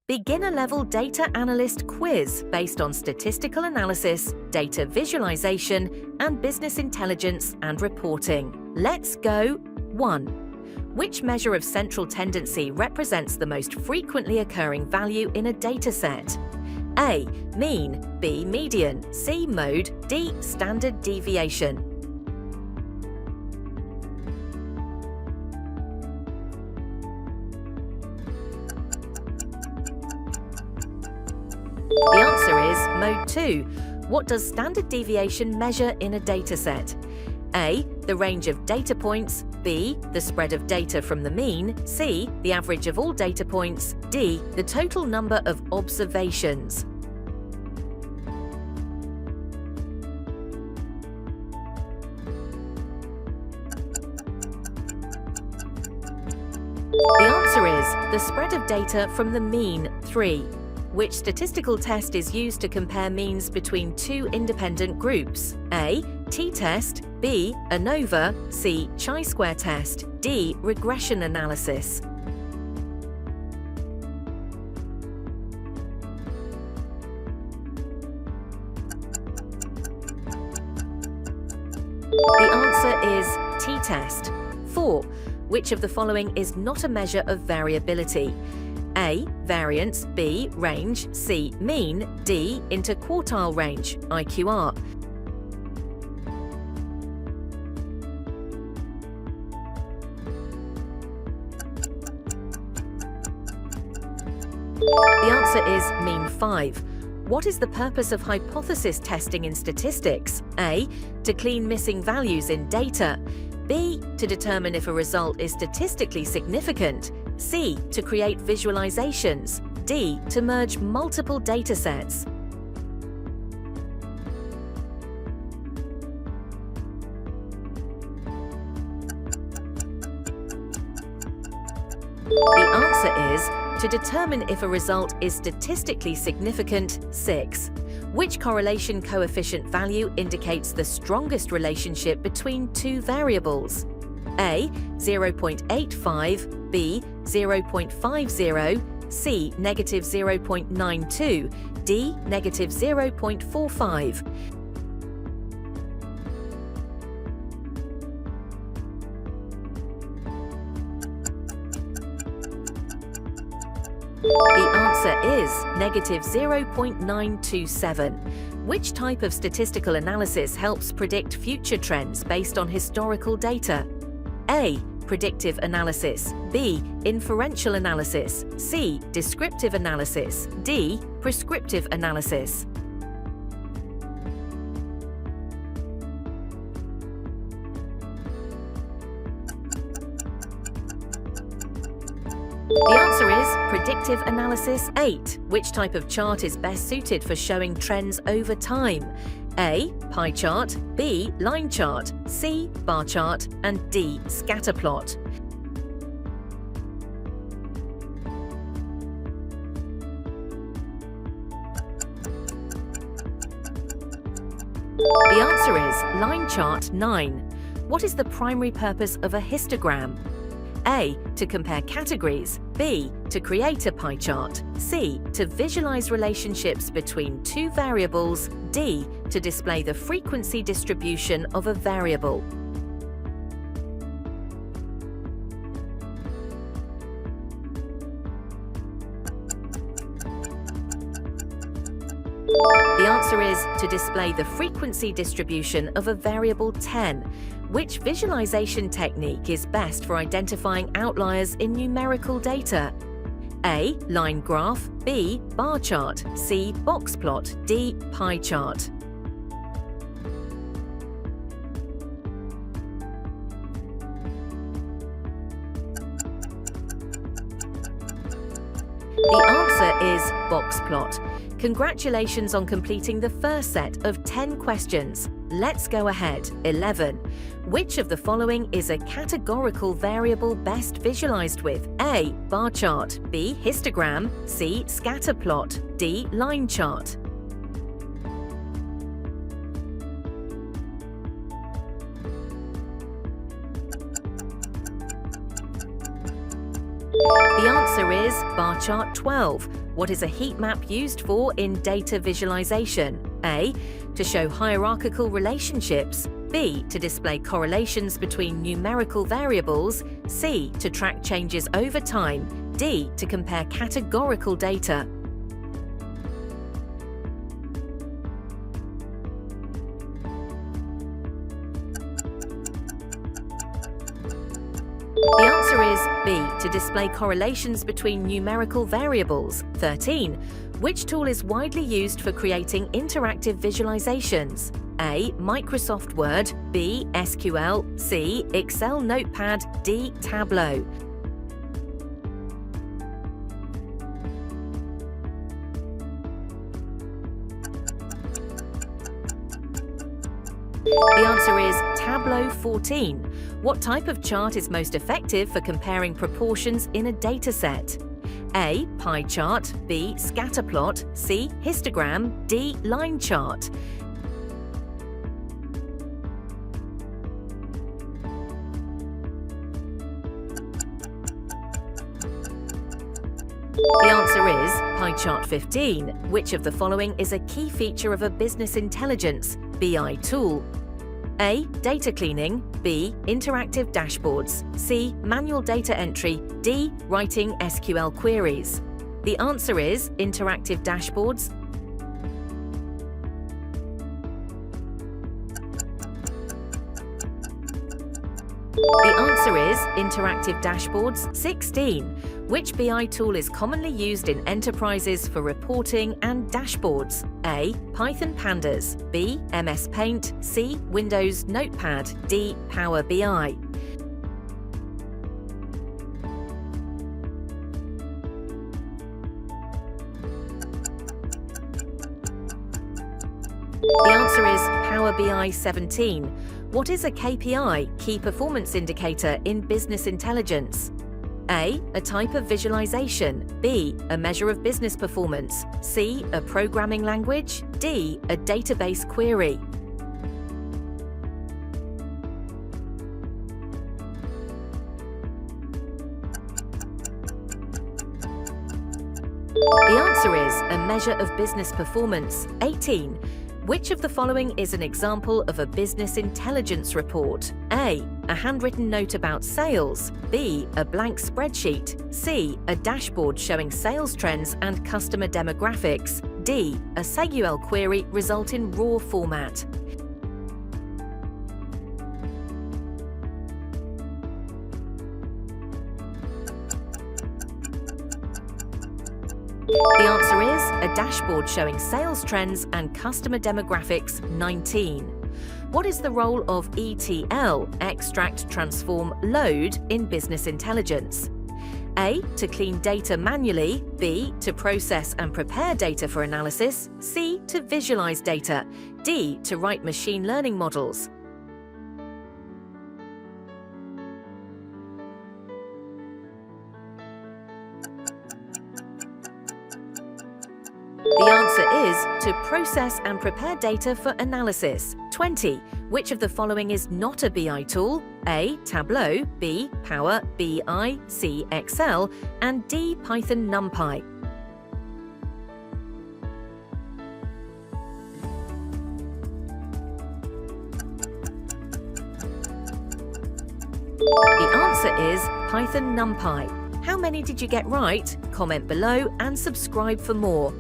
Beginner-level Data Analyst quiz based on statistical analysis, data visualization, and business intelligence and reporting. Let's go. 1. Which measure of central tendency represents the most frequently occurring value in a dataset? A. Mean, B. Median, C. Mode, D. Standard deviation. The answer is Mode 2. What does standard deviation measure in a dataset? A. The range of data points, B. The spread of data from the mean, C. The average of all data points, D. The total number of observations. The answer is the spread of data from the mean. 3. Which statistical test is used to compare means between two independent groups? A. T-test, B. ANOVA, C. Chi-square test, D. Regression analysis. The answer is T-test. 4. Which of the following is not a measure of variability? A. Variance, B. Range, C. Mean, D. Interquartile range, IQR. The answer is mean 5. What is the purpose of hypothesis testing in statistics? A. To clean missing values in data. B. To determine if a result is statistically significant. C. To create visualizations. D. To merge multiple datasets. The answer is to determine if a result is statistically significant. 6. Which correlation coefficient value indicates the strongest relationship between two variables? A. 0.85, B. 0.50, C. Negative 0.92, D. Negative 0.45. The answer is negative 0.927. Which type of statistical analysis helps predict future trends based on historical data? A. Predictive analysis, B. Inferential analysis, C. Descriptive analysis, D. Prescriptive analysis. The answer is predictive analysis. 8. Which type of chart is best suited for showing trends over time? A. Pie chart, B. Line chart, C. Bar chart, and D. Scatter plot. The answer is line chart. 9. What is the primary purpose of a histogram? A. To compare categories, B. To create a pie chart, C. To visualize relationships between two variables, D. To display the frequency distribution of a variable. The answer is to display the frequency distribution of a variable. 10. Which visualization technique is best for identifying outliers in numerical data? A. Line graph, B. Bar chart, C. Box plot, D. Pie chart. The answer is box plot. Congratulations on completing the first set of 10 questions. Let's go ahead. 11. Which of the following is a categorical variable best visualized with? A. Bar chart, B. Histogram, C. Scatter plot, D. Line chart. The answer is bar chart. 12. What is a heat map used for in data visualization? A. To show hierarchical relationships. B. To display correlations between numerical variables. C. To track changes over time. D. To compare categorical data. The answer is B. To display correlations between numerical variables. 13. Which tool is widely used for creating interactive visualizations? A. Microsoft Word. B. SQL. C. Excel Notepad. D. Tableau. The answer is Tableau. 14. What type of chart is most effective for comparing proportions in a dataset? A. Pie chart. B. Scatter plot. C. Histogram. D. Line chart. The answer is pie chart. 15. Which of the following is a key feature of a business intelligence (BI) tool? A. Data cleaning. B. Interactive dashboards. C. Manual data entry. D. Writing SQL queries. The answer is interactive dashboards. The answer is interactive dashboards. 16. Which BI tool is commonly used in enterprises for reporting and dashboards? A. Python Pandas. B. MS Paint. C. Windows Notepad. D. Power BI. The answer is Power BI. 17. What is a KPI, key performance indicator, in business intelligence? A. A type of visualization. B. A measure of business performance. C. A programming language. D. A database query. The answer is a measure of business performance. 18. Which of the following is an example of a business intelligence report? A. A handwritten note about sales. B. A blank spreadsheet. C. A dashboard showing sales trends and customer demographics. D. A SQL query result in raw format. The answer is a dashboard showing sales trends and customer demographics. 19. What is the role of ETL, extract, transform, load, in business intelligence? A. To clean data manually. B. To process and prepare data for analysis. C. To visualize data. D. To write machine learning models. The answer is to process and prepare data for analysis. 20. Which of the following is not a BI tool? A. Tableau. B. Power BI. C. Excel. And D. Python NumPy. The answer is Python NumPy. How many did you get right? Comment below and subscribe for more.